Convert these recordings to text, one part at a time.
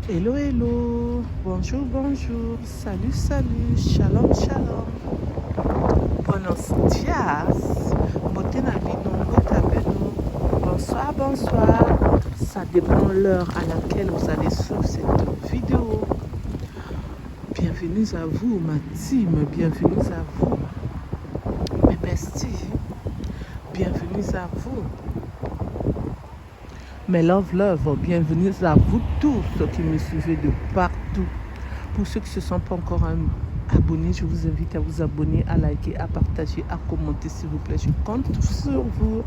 Hello, hello, bonjour, bonjour, salut, salut, shalom, shalom, buenos dias, botenabino, botabeno, bonsoir, bonsoir. Ça dépend l'heure à laquelle vous allez suivre cette vidéo. Bienvenue à vous, ma team, bienvenue à vous, mes besties, bienvenue à vous. Mes love, bienvenue à vous tous qui me suivez de partout. Pour ceux qui ne se sont pas encore abonnés, je vous invite à vous abonner, à liker, à partager, à commenter s'il vous plaît. Je compte sur vous.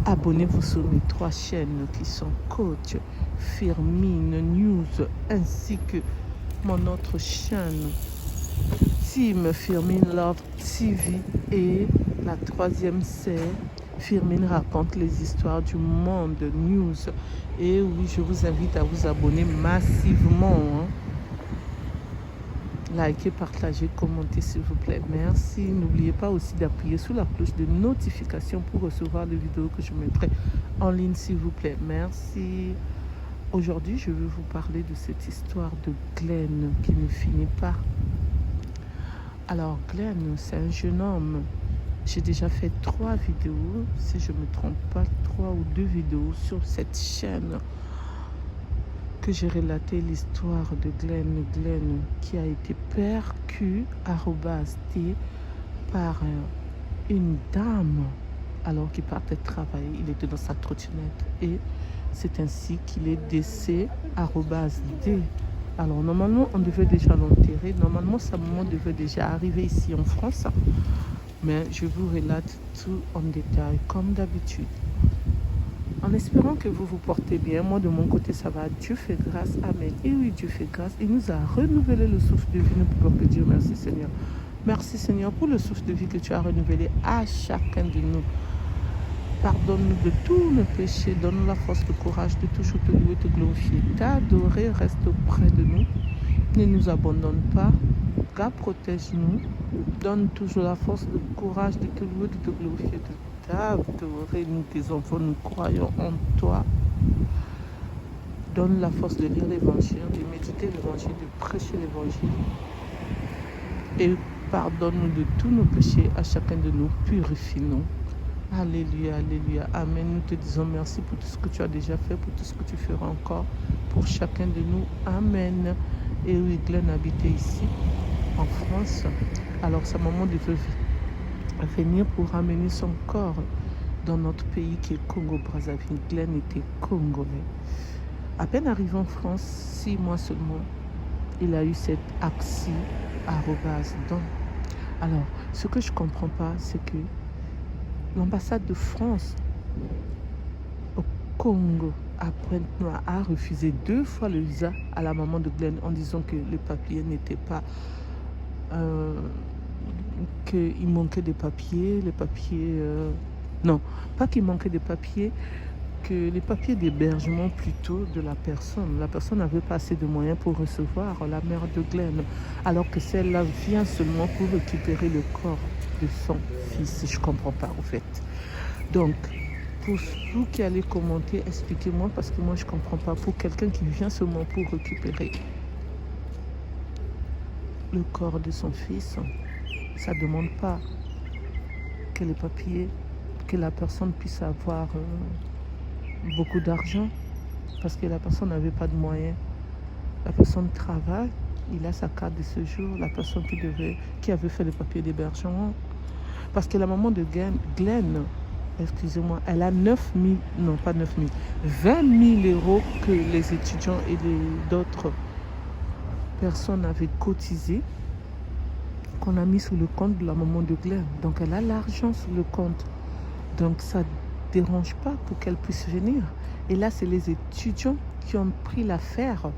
Abonnez-vous sur mes 3 chaînes qui sont Coach, Firmine, News, ainsi que mon autre chaîne, Team Firmine Love TV. Et la 3e, c'est Firmine raconte les histoires du monde, News. Et oui, je vous invite à vous abonner massivement. Likez, partagez, commentez s'il vous plaît. Merci. N'oubliez pas aussi d'appuyer sur la cloche de notification pour recevoir les vidéos que je mettrai en ligne s'il vous plaît. Merci. Aujourd'hui, je vais vous parler de cette histoire de Glenn qui ne finit pas. Alors, Glenn, c'est un jeune homme. J'ai déjà fait 3 vidéos, si je ne me trompe pas, 3 ou 2 vidéos sur cette chaîne que j'ai relaté l'histoire de Glenn qui a été percu par une dame alors qu'il partait travailler. Il était dans sa trottinette et c'est ainsi qu'il est décédé D. Alors normalement on devait déjà l'enterrer, normalement sa maman devait déjà arriver ici en France, mais je vous relate tout en détail comme d'habitude. En espérant que vous vous portez bien, moi de mon côté ça va, Dieu fait grâce, amen. Et oui, Dieu fait grâce, il nous a renouvelé le souffle de vie, nous pouvons que Dieu merci Seigneur. Merci Seigneur pour le souffle de vie que tu as renouvelé à chacun de nous. Pardonne-nous de tous nos péchés, donne-nous la force, le courage de toujours te louer, te glorifier, t'adorer, reste auprès de nous. Ne nous abandonne pas, garde, protège-nous, donne toujours la force, le courage de te louer, de te glorifier, de t'adorer. Nous, tes enfants, nous croyons en toi. Donne la force de lire l'évangile, de méditer l'évangile, de prêcher l'évangile. Et pardonne-nous de tous nos péchés, à chacun de nous, purifie-nous. Alléluia, alléluia, amen. Nous te disons merci pour tout ce que tu as déjà fait, pour tout ce que tu feras encore pour chacun de nous. Amen. Et oui, Glenn habitait ici, en France. Alors sa maman devait venir pour ramener son corps dans notre pays qui est Congo-Brazzaville. Glenn était congolais. À peine arrivé en France, 6 mois seulement, il a eu cet accident @ Alors, ce que je ne comprends pas, c'est que l'ambassade de France au Congo à Pointe-Noire a refusé 2 fois le visa à la maman de Glenn en disant que les papiers n'étaient pas... qu'il manquait des papiers, les papiers... non, pas qu'il manquait des papiers, que les papiers d'hébergement plutôt de la personne. La personne n'avait pas assez de moyens pour recevoir la mère de Glenn, alors que celle-là vient seulement pour récupérer le corps de son fils. Je ne comprends pas en fait. Donc, pour vous qui allez commenter, expliquez-moi parce que moi je ne comprends pas. Pour quelqu'un qui vient seulement pour récupérer le corps de son fils, ça ne demande pas que les papiers, que la personne puisse avoir beaucoup d'argent parce que la personne n'avait pas de moyens. La personne travaille, il a sa carte de séjour, la personne qui avait fait le papier d'hébergement. Parce que la maman de Glenn, excusez-moi, elle a 9 000, non pas 9 000, 20 000 euros que les étudiants et d'autres personnes avaient cotisé, qu'on a mis sur le compte de la maman de Glenn. Donc elle a l'argent sur le compte. Donc ça ne dérange pas pour qu'elle puisse venir. Et là, c'est les étudiants qui ont pris l'affaire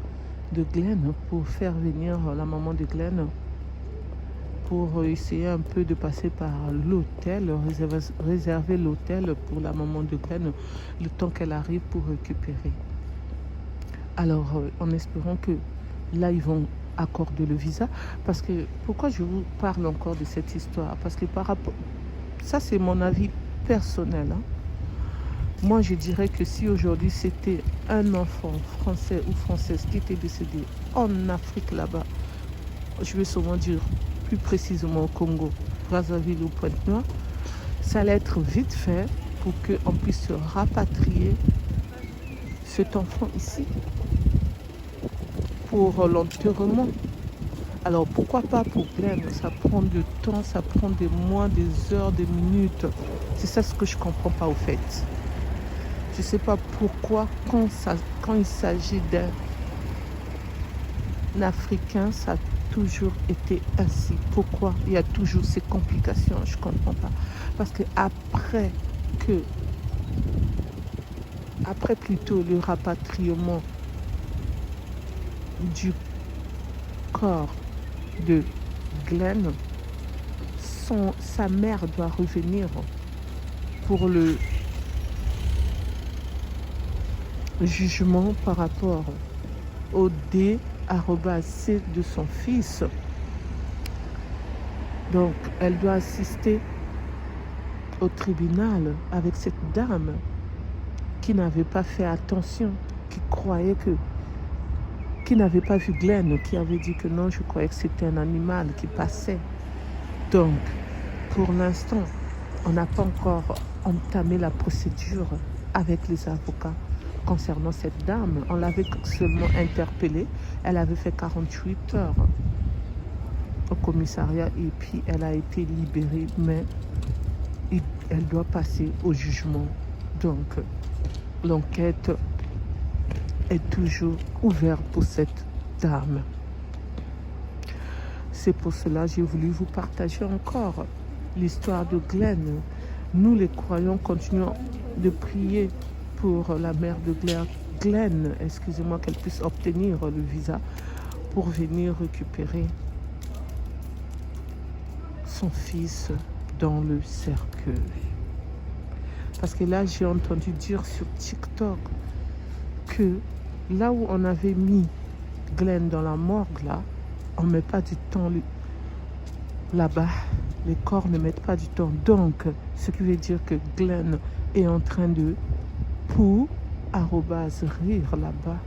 de Glenn pour faire venir la maman de Glenn pour essayer un peu de passer par l'hôtel, réserver l'hôtel pour la maman de Glenn le temps qu'elle arrive pour récupérer. Alors, en espérant que là, ils vont accorder le visa. Parce que, pourquoi je vous parle encore de cette histoire? Parce que par rapport... Ça, c'est mon avis personnel. Moi, je dirais que si aujourd'hui c'était un enfant français ou française qui était décédé en Afrique là-bas, je vais souvent dire plus précisément au Congo, Brazzaville ou Pointe-Noire, ça allait être vite fait pour qu'on puisse rapatrier cet enfant ici pour l'enterrement. Alors pourquoi pas pour Glenn? Ça prend du temps, ça prend des mois, des heures, des minutes. C'est ça ce que je ne comprends pas au fait. Je ne sais pas pourquoi quand il s'agit d'un Africain, ça a toujours été ainsi. Pourquoi il y a toujours ces complications? Je ne comprends pas. Parce que après plutôt le rapatriement du corps de Glenn, sa mère doit revenir pour le jugement par rapport au D@C de son fils. Donc, elle doit assister au tribunal avec cette dame qui n'avait pas fait attention, qui croyait qui n'avait pas vu Glenn, qui avait dit que non, je croyais que c'était un animal qui passait. Donc, pour l'instant, on n'a pas encore entamé la procédure avec les avocats concernant cette dame. On l'avait seulement interpellée. Elle avait fait 48 heures au commissariat et puis elle a été libérée, mais elle doit passer au jugement. Donc, l'enquête est toujours ouverte pour cette dame. C'est pour cela que j'ai voulu vous partager encore l'histoire de Glenn. Nous, les croyants, continuons de prier pour la mère de Glenn, excusez-moi, qu'elle puisse obtenir le visa pour venir récupérer son fils dans le cercueil. Parce que là, j'ai entendu dire sur TikTok que là où on avait mis Glenn dans la morgue, là, on ne met pas du temps là-bas. Les corps ne mettent pas du temps. Donc, ce qui veut dire que Glenn est en train de rire là-bas.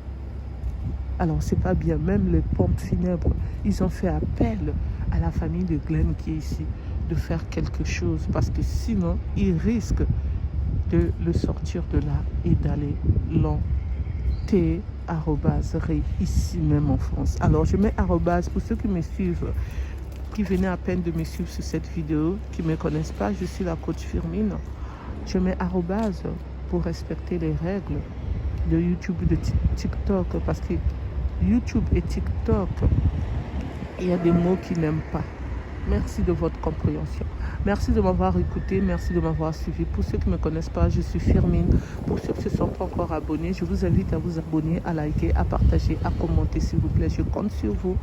Alors, c'est pas bien. Même les pompes funèbres, ils ont fait appel à la famille de Glenn qui est ici de faire quelque chose. Parce que sinon, ils risquent de le sortir de là et d'aller l'enterrer ici même en France. Alors, je mets arrobase pour ceux qui me suivent, qui venaient à peine de me suivre sur cette vidéo, qui ne me connaissent pas. Je suis la coach Firmine. Je mets arrobase pour respecter les règles de YouTube et de TikTok, parce que YouTube et TikTok, il y a des mots qu'ils n'aiment pas. Merci de votre compréhension. Merci de m'avoir écouté, merci de m'avoir suivi. Pour ceux qui ne me connaissent pas, je suis Firmine. Pour ceux qui ne se sont pas encore abonnés, je vous invite à vous abonner, à liker, à partager, à commenter, s'il vous plaît. Je compte sur vous.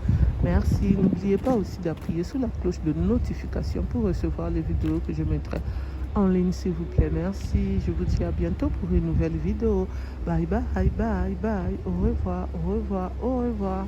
Merci. N'oubliez pas aussi d'appuyer sur la cloche de notification pour recevoir les vidéos que je mettrai en ligne, s'il vous plaît. Merci. Je vous dis à bientôt pour une nouvelle vidéo. Bye bye, bye bye. Au revoir, au revoir, au revoir.